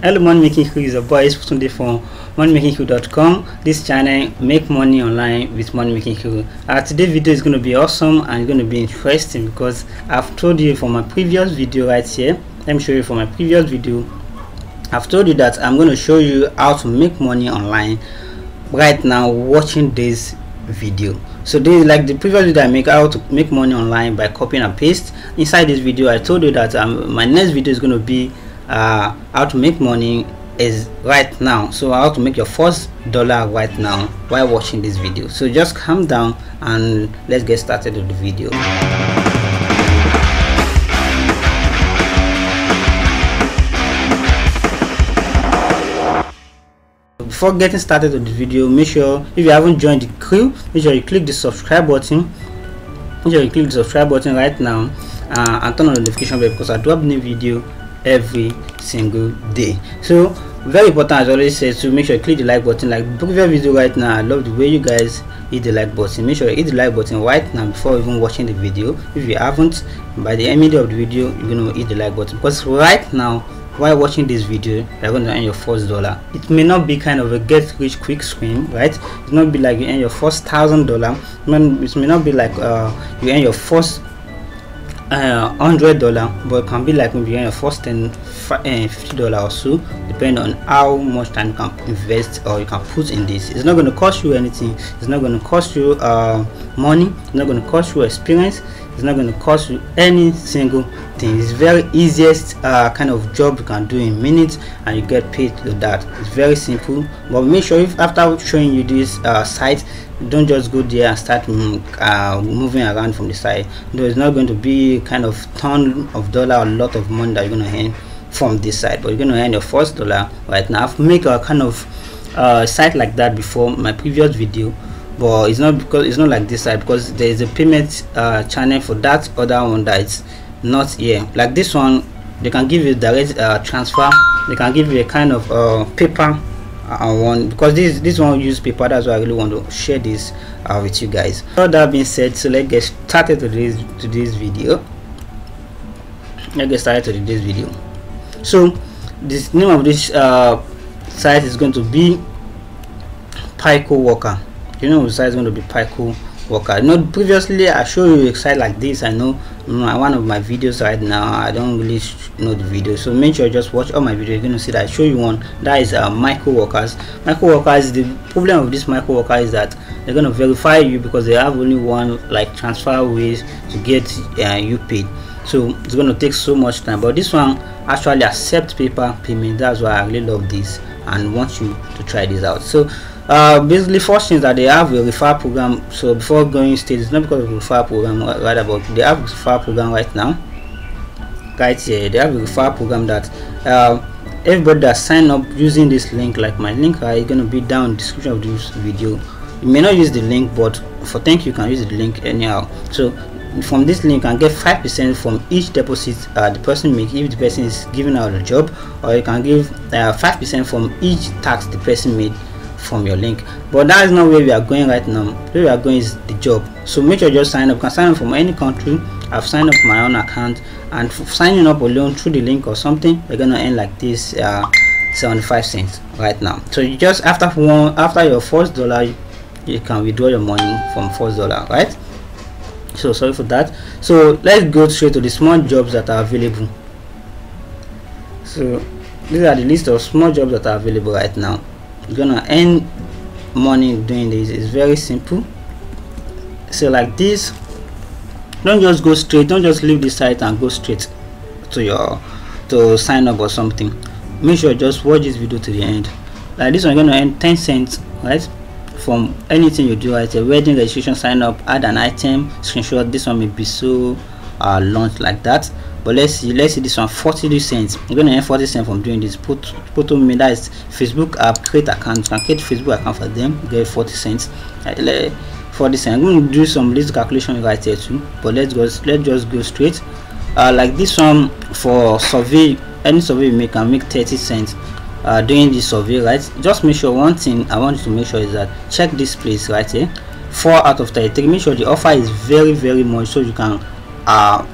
Hello MoneyMakingCrew, is a boy Sunday from MoneyMakingCrew.com. This channel make money online with MoneyMakingCrew. Today's video is going to be awesome and going to be interesting because I've told you from my previous video right here. Let me show you from my previous video. I've told you that I'm going to show you how to make money online right now watching this video. So this is like the previous video I make how to make money online by copying and paste. Inside this video I told you that my next video is going to be how to make money is right now, so how to make your first dollar right now while watching this video. So just calm down and let's get started with the video. Before getting started with the video, make sure if you haven't joined the crew, make sure you click the subscribe button. Make sure you click the subscribe button right now and turn on the notification bell because I drop new video every single day. So very important, as I always say, to make sure you click the like button. Like the previous video right now, I love the way you guys hit the like button. Make sure you hit the like button right now before even watching the video. If you haven't, by the end of the video you're going to hit the like button, because right now while watching this video you're going to earn your first dollar. It may not be kind of a get rich quick scheme, right? It's not be like you earn your first $1,000. It may not be like you earn your first $100, but it can be like maybe your first $50 or so, depending on how much time you can invest or you can put in this. It's not going to cost you anything. It's not going to cost you money. It's not going to cost you experience. It's not going to cost you any single thing. It's very easiest kind of job you can do in minutes and you get paid to that. It's very simple, but make sure if after showing you this site, don't just go there and start moving around from the side. There's not going to be kind of ton of dollar or a lot of money that you're going to earn from this side, but you're going to earn your first dollar right now. I've made a kind of site like that before my previous video, but it's not because it's not like this side, because there is a payment channel for that other one that is not here. Like this one, they can give you direct transfer. They can give you a kind of paper one, because this one use paper. That's why I really want to share this with you guys. All that being said, so let's get started to this video. So this name of this site is going to be Pico Worker. You know, the site is going to be Pico Worker. You know, previously I showed you a site like this. I know one of my videos right now, I don't really know the video, so make sure you just watch all my videos. You're going to see that I show you one that is micro workers. Micro workers, the problem of this micro worker is that they're going to verify you because they have only one like transfer ways to get you paid, so it's going to take so much time. But this one actually accepts paper payment. That's why I really love this and want you to try this out. So basically, first thing is that they have a referral program. So before going stage, it's not because of the referral program, rather, but they have a referral program right now. Right here, they have a referral program that everybody that sign up using this link, like my link, is going to be down in the description of this video. You may not use the link, but for thank you can use the link anyhow. So from this link, you can get 5% from each deposit the person make if the person is giving out a job, or you can give 5% from each tax the person made from your link. But that is not where we are going right now. Where we are going is the job. So make sure you just sign up. You can sign up from any country. I've signed up my own account, and signing up alone through the link or something, you're gonna earn like this 75 cents right now. So you just after your first dollar, you can withdraw your money from first dollar, right? So sorry for that. So let's go straight to the small jobs that are available. So these are the list of small jobs that are available right now. You're gonna earn money doing this. It's very simple. So like this, don't just go straight, don't just leave the site and go straight to sign up or something. Make sure you just watch this video to the end. Like this one, you're gonna earn 10 cents, right, from anything you do. Right, a wedding registration, sign up, add an item, screenshot. This one may be so launched like that, but let's see this one, 40 cents. You're gonna earn 40 cents from doing this. Put on me, that is Facebook app, create account. You can create Facebook account for them, get 40 cents. 40 cents. I'm going to do some list calculation right here too, but let's just go straight. Like this one, for survey, any survey you make can make 30 cents doing this survey, right? Just make sure one thing I want you to make sure is that check this place right here, 4 out of 33. Make sure the offer is very much, so you can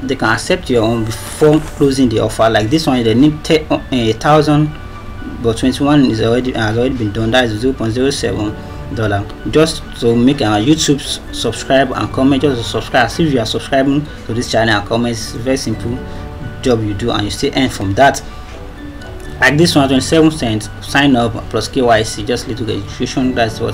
they can accept your own before closing the offer. Like this one, they need 1,000 but 21 is has already been done. That is $0.07. Just to make our YouTube subscribe and comment, just to subscribe as if you are subscribing to this channel and comment. It's very simple job you do, and you still earn from that. Like this one, 27 cents sign up plus KYC, just little registration. That's what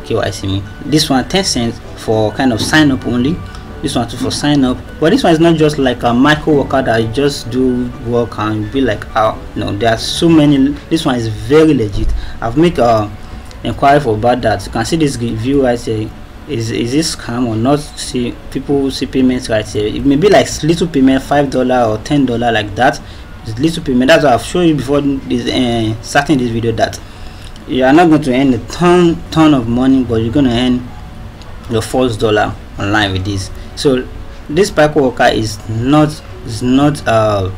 KYC mean. This one 10 cents for kind of sign up only. This one too for sign up, but this one is not just like a micro worker that you just do work and be like, oh no, there are so many. This one is very legit. I've make a inquiry for about that. You can see this review right here. Is this scam or not? See, people see payments right here. It may be like little payment, $5 or $10 like that. It's little payment. That's what I've shown you before this starting this video, that you are not going to earn a ton of money, but you're going to earn your first dollar online with this. So this Pico worker is not scam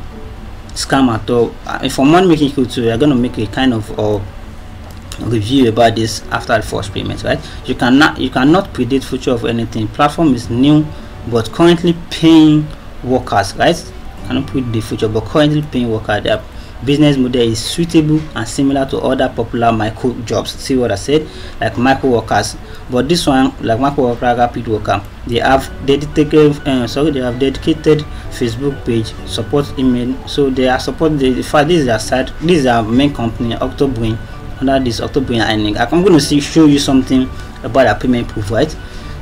at all. For Money Making Crew too, we are going to make a kind of review about this after the first payment, right? You cannot predict future of anything. Platform is new but currently paying workers, right? Cannot predict the future but currently paying workers. Their business model is suitable and similar to other popular micro jobs. See what I said, like micro workers, but this one, like micro worker, rapid worker, they have dedicated dedicated Facebook page, support email. So they are support the fact this is their site, this is their main company, Octobrain. Under this Octobrain, I'm going to show you something about their payment proof, right?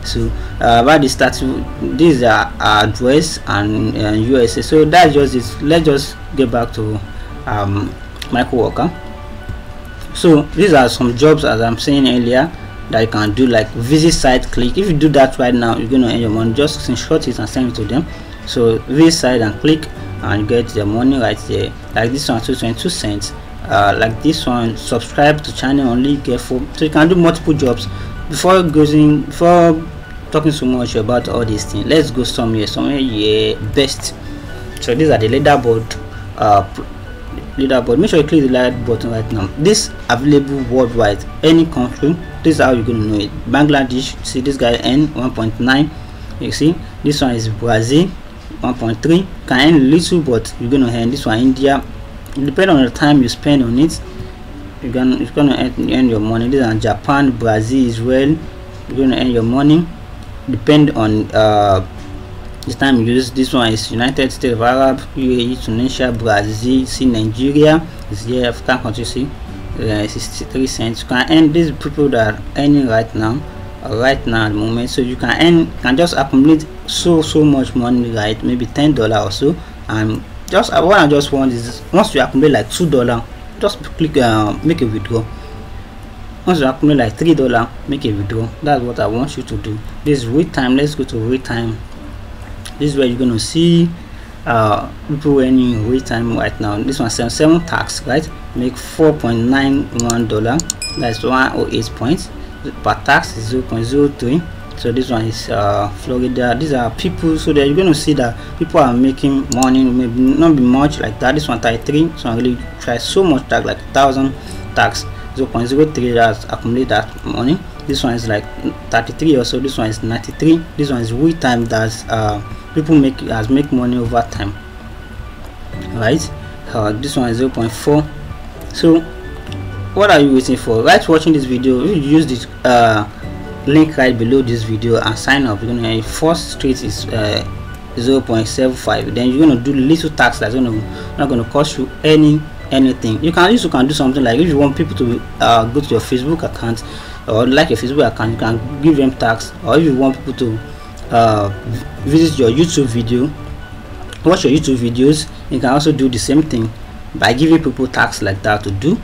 So about the status, this is our address and USA. So that's just it. Let's just get back to micro worker. So these are some jobs, as I'm saying earlier, that you can do, like visit site, click. If you do that right now, you're going to earn your money. Just screenshot it and send it to them. So visit site and click and you get the money right there. Like this one, 22 cents. Like this one, subscribe to channel only, get 4. So you can do multiple jobs. Before talking so much about all these things, let's go somewhere yeah, best. So these are the leaderboard. Make sure you click the like button right now. This available worldwide, any country. This is how you're going to know it. Bangladesh, see this guy earn 1.9. you see this one is Brazil, 1.3. can earn little, but you're going to earn. This one India, depending on the time you spend on it, it's going to earn your money. This is Japan, Brazil, Israel, you're going to earn your money. Depend on this time you use. This one is United States of Arab, UAE, Tunisia, Brazil, see Nigeria is here, African country, see 63 cents. You can earn these people that are earning right now at the moment. So you can just accumulate so much money, right? Maybe $10 or so. And just what I just want is, once you accumulate like $2, just click make a withdraw. Once you accumulate like $3, make a withdraw. That's what I want you to do. This is wait time. Let's go to wait time. This is where you're gonna see people earning wait time right now. This one 77 tax, right? Make $4.91. That's 108 points per tax is 0.03. So this one is Florida. These are people, so that you're going to see that people are making money, maybe not be much like that. This one 33, so I really try so much tax, like 1,000 tax, 0.03. that's accumulate that money. This one is like 33 or so. This one is 93. This one is wait time, that's people make money over time, right? This one is 0.4. so what are you waiting for? Right, watching this video, if you use this link right below this video and sign up, you're gonna first straight is 0.75. then you're gonna do little tax that's not gonna cost you anything. You can do something like, if you want people to go to your Facebook account or like your Facebook account, you can give them tax. Or if you want people to visit your YouTube video, watch your YouTube videos, you can also do the same thing by giving people tax like that to do.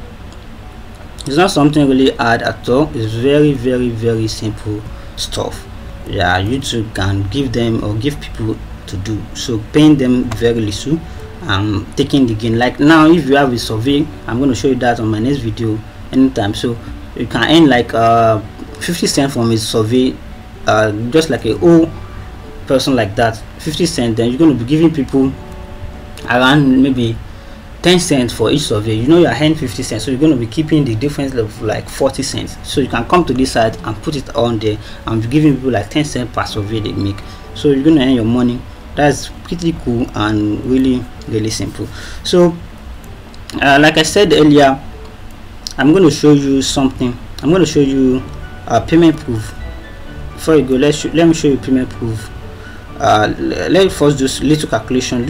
It's not something really hard at all. It's very simple stuff. Yeah, YouTube can give them or give people to do. So paying them very little and taking the gain. Like now, if you have a survey, I'm going to show you that on my next video anytime. So you can earn like 50 cents from a survey, just like a old person like that, 50 cents. Then you're going to be giving people around maybe 10 cents for each survey. You know, you're earning 50 cents, so you're going to be keeping the difference of like 40 cents. So you can come to this site and put it on there and be giving people like 10 cents per survey they make. So you're going to earn your money. That's pretty cool and really simple. So like I said earlier, I'm going to show you something. I'm going to show you payment proof. Before you go, let me show you payment proof. Let's first do little calculation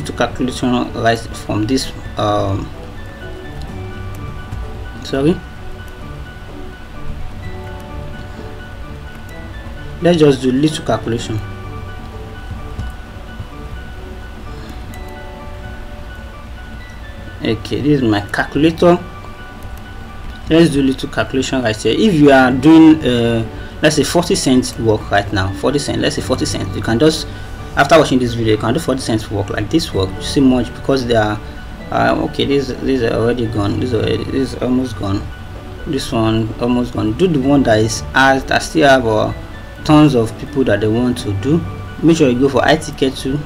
right from this sorry, let's just do little calculation. Okay, this is my calculator. Let's do little calculation right here. If you are doing let's say 40 cents work right now, 40 cents, let's say 40 cents, you can just, after watching this video, you can do 40 cents work like this work. You see much because they are okay, these are already gone, this is almost gone, this one almost gone. Do the one that is as that still have tons of people that they want to do. Make sure you go for iTicket too,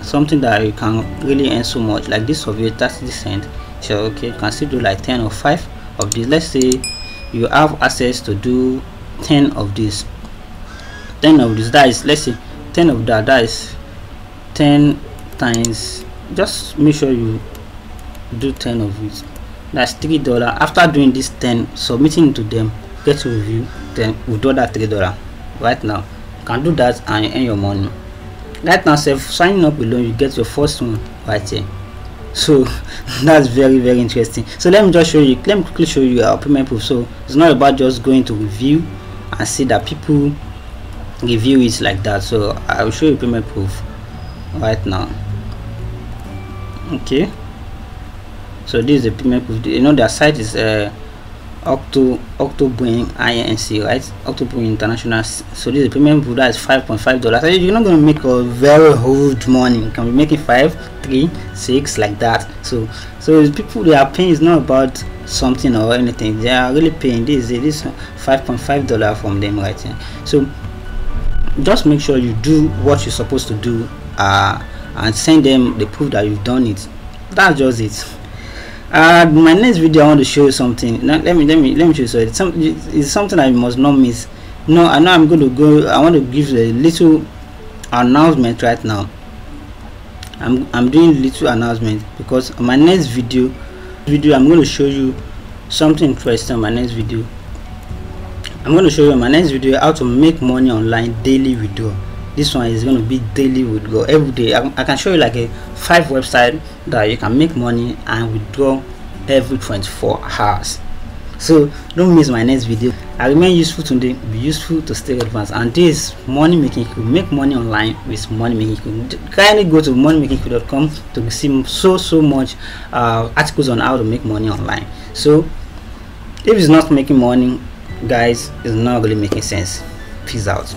something that you can really earn so much, like this of it 30 cents. So okay, you can still do like 10 or 5 of this. Let's say you have access to do 10 of this, 10 of this, that is, let's say 10 of that, that is 10 times, just make sure you do 10 of it, that's $3. After doing this 10, submitting to them, get to review, then withdraw that $3 right now. You can do that and you earn your money right now. Signing up alone, you get your first one right here. So that's very interesting. So let me just show you, let me quickly show you our payment proof. So it's not about just going to review and see that people review it like that. So I will show you payment proof right now. Okay, so this is the payment proof. You know their site is Octoboing Inc, right? Octoboing International. So this is the payment proof, that is $5.5. You're not going to make a very huge money. You can be making 5, 3, 6 like that. So people they are paying is not about something or anything. They are really paying this $5.5 from them right here. So just make sure you do what you're supposed to do and send them the proof that you've done it. That's just it. My next video I want to show you something. Now let me show you. So it's something that you must not miss. No, I know I'm going to go. I want to give a little announcement right now. I'm doing little announcement because on my next video I'm going to show you something interesting. On my next video I'm going to show you in my next video how to make money online daily withdrawal. This one is going to be daily withdrawal every day. I can show you like a 5 website that you can make money and withdraw every 24 hours. So don't miss my next video. I remain useful today, be useful to stay advanced, and this Money Making Crew, make money online with Money Making Crew. Kindly go to moneymakingcrew.com to receive so much articles on how to make money online. So if it's not making money, guys, it's not really making sense. Peace out.